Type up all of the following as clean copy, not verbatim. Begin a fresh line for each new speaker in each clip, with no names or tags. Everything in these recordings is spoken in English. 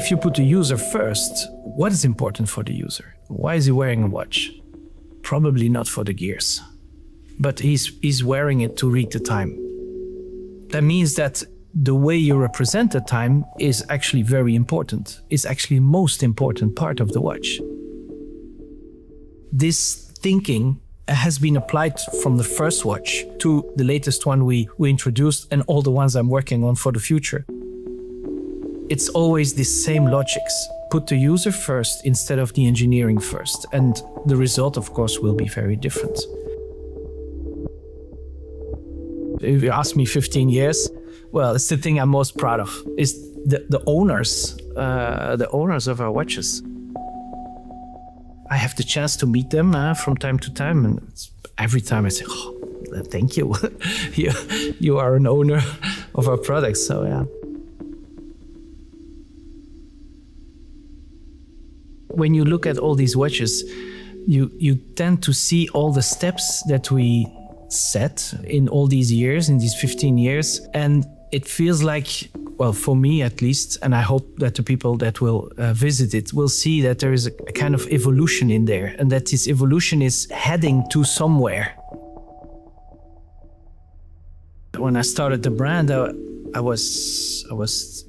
if you put the user first, what is important for the user? Why is he wearing a watch? Probably not for the gears, but he's wearing it to read the time. That means that the way you represent the time is actually very important. It's actually the most important part of the watch. This thinking has been applied from the first watch to the latest one we introduced and all the ones I'm working on for the future. It's always the same logics. Put the user first instead of the engineering first. And the result, of course, will be very different. If you ask me 15 years, well, it's the thing I'm most proud of, is the owners of our watches. I have the chance to meet them from time to time, and every time I say, "Oh, thank you, you are an owner of our products." So yeah. When you look at all these watches, you tend to see all the steps that we set in all these years, in these 15 years, and it feels like, well, for me at least, and I hope that the people that will visit it will see that there is a kind of evolution in there, and that this evolution is heading to somewhere. When I started the brand, I was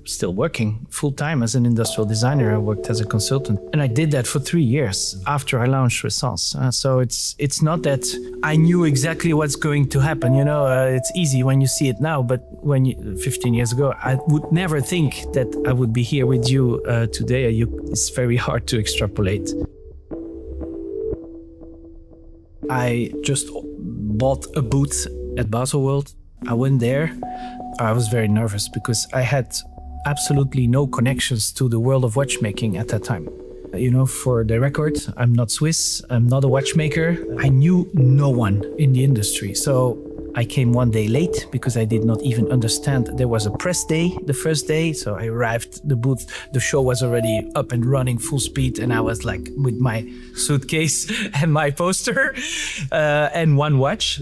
still working full-time as an industrial designer. I worked as a consultant, and I did that for 3 years after I launched Ressence. So it's not that I knew exactly what's going to happen. It's easy when you see it now, but 15 years ago, I would never think that I would be here with you today. It's very hard to extrapolate. I just bought a booth at Baselworld. I went there. I was very nervous because I had absolutely no connections to the world of watchmaking at that time. For the record, I'm not Swiss, I'm not a watchmaker. I knew no one in the industry. So I came one day late because I did not even understand there was a press day the first day. So I arrived, the booth, the show was already up and running full speed. And I was like with my suitcase and my poster and one watch.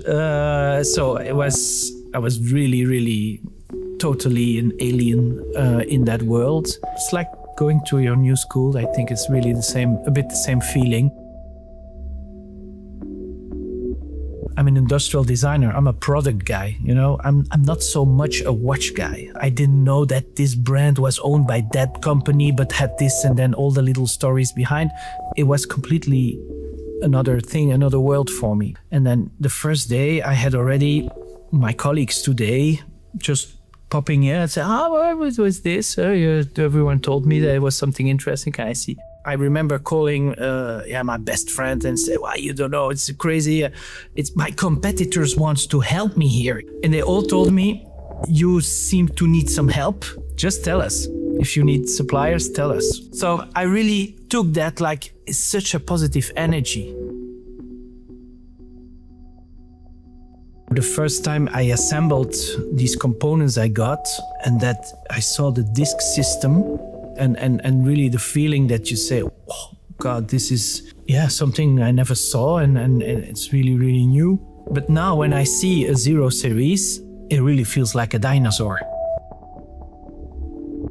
So I was really, really totally an alien in that world. It's like going to your new school. I think it's really a bit the same feeling. I'm an industrial designer. I'm a product guy. I'm not so much a watch guy. I didn't know that this brand was owned by that company, but had this and then all the little stories behind. It was completely another thing, another world for me. And then the first day I had already my colleagues today just popping in and say, what was this? Everyone told me that it was something interesting. Can I see? I remember calling my best friend and say, well, you don't know, it's crazy. It's my competitors wants to help me here. And they all told me, you seem to need some help. Just tell us. If you need suppliers, tell us. So I really took that like it's such a positive energy. The first time I assembled these components I got, and that I saw the disc system and really the feeling that you say, oh God, this is something I never saw and it's really, really new. But now when I see a 0 series, it really feels like a dinosaur.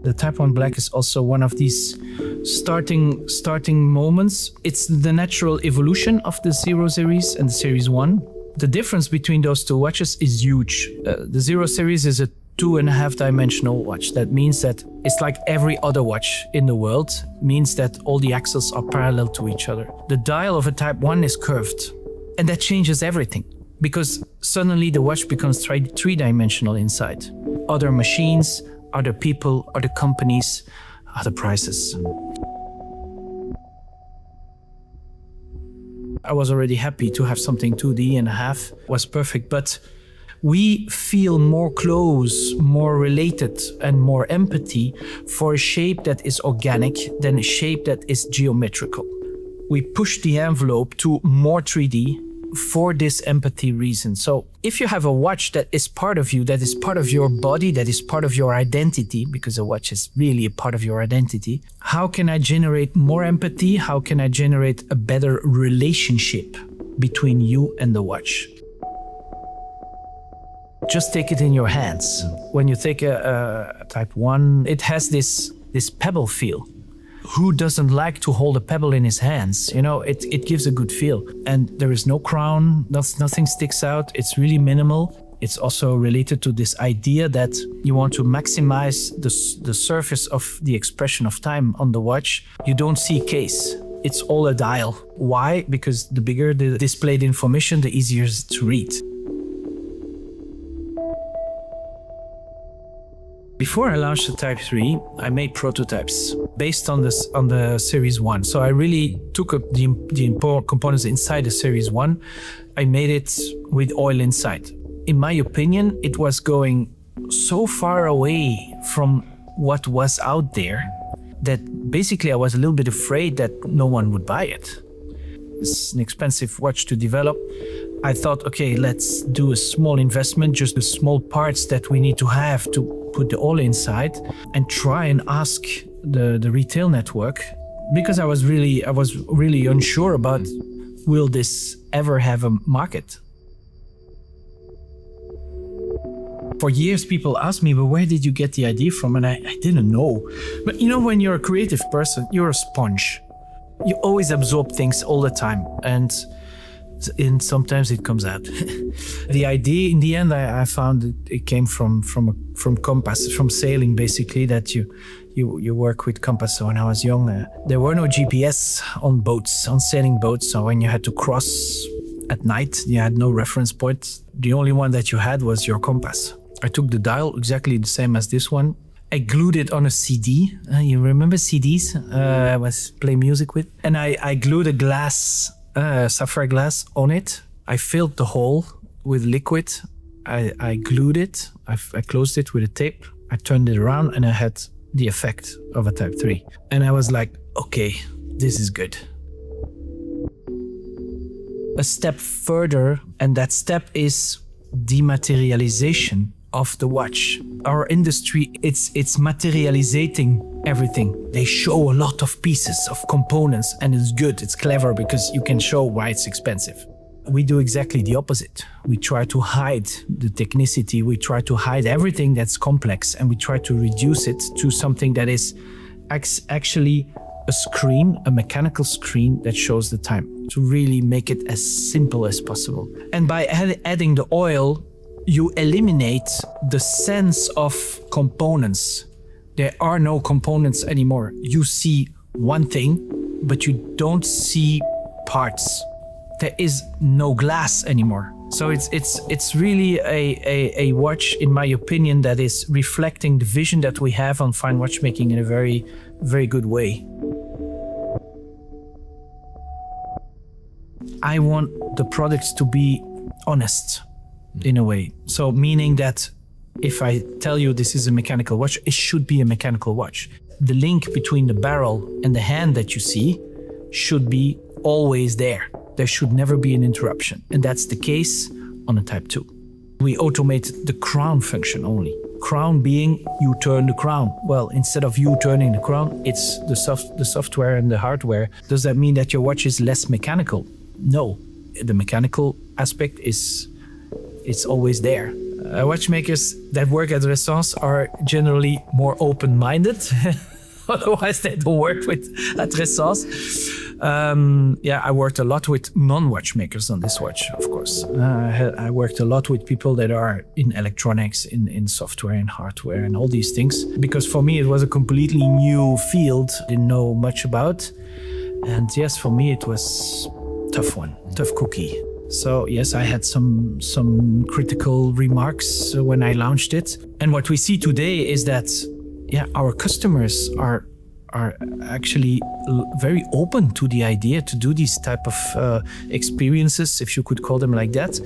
The Type 1 Black is also one of these starting moments. It's the natural evolution of the 0 series and the Series 1. The difference between those two watches is huge. The 0 series is a 2.5 dimensional watch. That means that it's like every other watch in the world, means that all the axles are parallel to each other. The dial of a Type 1 is curved, and that changes everything because suddenly the watch becomes three-dimensional inside. Other machines, other people, other companies, other prices. I was already happy to have something 2D was perfect, but we feel more close, more related, and more empathy for a shape that is organic than a shape that is geometrical. We push the envelope to more 3D for this empathy reason. So if you have a watch that is part of you, that is part of your body, that is part of your identity, because a watch is really a part of your identity, how can I generate more empathy? How can I generate a better relationship between you and the watch? Just take it in your hands. When you take a Type 1, it has this this pebble feel. Who doesn't like to hold a pebble in his hands? You know, it gives a good feel. And there is no crown, nothing sticks out. It's really minimal. It's also related to this idea that you want to maximize the surface of the expression of time on the watch. You don't see case. It's all a dial. Why? Because the bigger the displayed information, the easier it is to read. Before I launched the Type 3, I made prototypes based on the Series 1. So I really took up the important components inside the Series 1. I made it with oil inside. In my opinion, it was going so far away from what was out there that basically I was a little bit afraid that no one would buy it. It's an expensive watch to develop. I thought, okay, let's do a small investment, just the small parts that we need to have to put the oil inside, and try and ask the retail network, because I was really unsure about, will this ever have a market? For years, people asked me, but where did you get the idea from? And I didn't know. But you know, when you're a creative person, you're a sponge. You always absorb things all the time. And sometimes it comes out. The idea, in the end, I found it came from compass, from sailing, basically, that you work with compass. So when I was young, there were no GPS on boats, on sailing boats. So when you had to cross at night, you had no reference point. The only one that you had was your compass. I took the dial, exactly the same as this one. I glued it on a CD. You remember CDs? I was playing music with. And I glued a glass, sapphire glass on it. I filled the hole with liquid. I glued it. I closed it with a tape. I turned it around and I had the effect of a Type 3. And I was like, okay, this is good. A step further, and that step is dematerialization of the watch. Our industry, it's materializing everything. They show a lot of pieces of components, and it's good, it's clever, because you can show why it's expensive. We do exactly the opposite. We try to hide the technicity, we try to hide everything that's complex, and we try to reduce it to something that is actually a screen, a mechanical screen that shows the time, to really make it as simple as possible. And by adding the oil, you eliminate the sense of components. There are no components anymore. You see one thing, but you don't see parts. There is no glass anymore. So it's really a watch, in my opinion, that is reflecting the vision that we have on fine watchmaking in a very, very good way. I want the products to be honest, in a way. So meaning that if I tell you this is a mechanical watch, it should be a mechanical watch. The link between the barrel and the hand that you see should be always there. There should never be an interruption. And that's the case on a Type 2. We automate the crown function only. Crown being you turn the crown. Well, instead of you turning the crown, it's the software and the hardware. Does that mean that your watch is less mechanical? No. The mechanical aspect it's always there. Watchmakers that work at Ressence are generally more open-minded. Otherwise, they don't work at Ressence. I worked a lot with non-watchmakers on this watch, of course. I worked a lot with people that are in electronics, in software and hardware and all these things. Because for me, it was a completely new field I didn't know much about. And yes, for me, it was tough cookie. So yes, I had some critical remarks when I launched it. And what we see today is that, our customers are actually very open to the idea to do these type of experiences, if you could call them like that.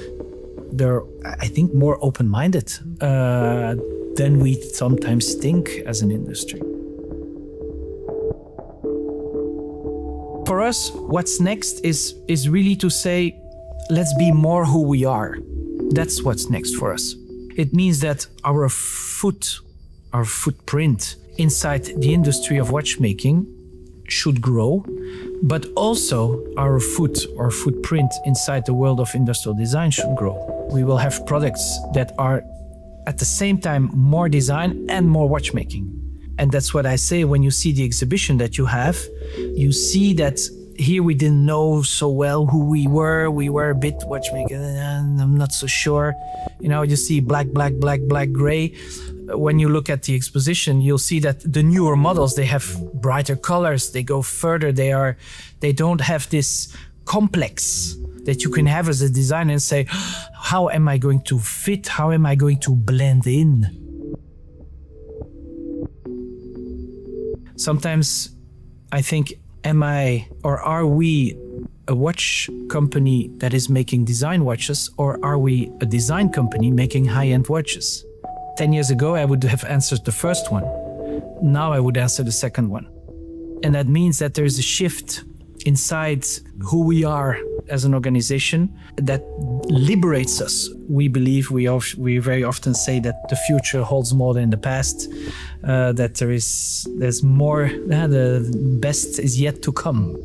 They're, I think, more open-minded than we sometimes think as an industry. For us, what's next is really to say, let's be more who we are. That's what's next for us. It means that our footprint inside the industry of watchmaking should grow, but also our footprint inside the world of industrial design should grow. We will have products that are at the same time more design and more watchmaking. And that's what I say, when you see the exhibition that you have, you see that here we didn't know so well who we were. We were a bit watchmaker, and I'm not so sure. You see black, gray. When you look at the exposition, you'll see that the newer models, they have brighter colors. They go further. They don't have this complex that you can have as a designer and say, how am I going to fit? How am I going to blend in? Sometimes I think, are we a watch company that is making design watches, or are we a design company making high-end watches? 10 years ago, I would have answered the first one. Now I would answer the second one. And that means that there is a shift inside who we are as an organization that liberates us. We believe, we very often say that the future holds more than the past, that there's more, the best is yet to come.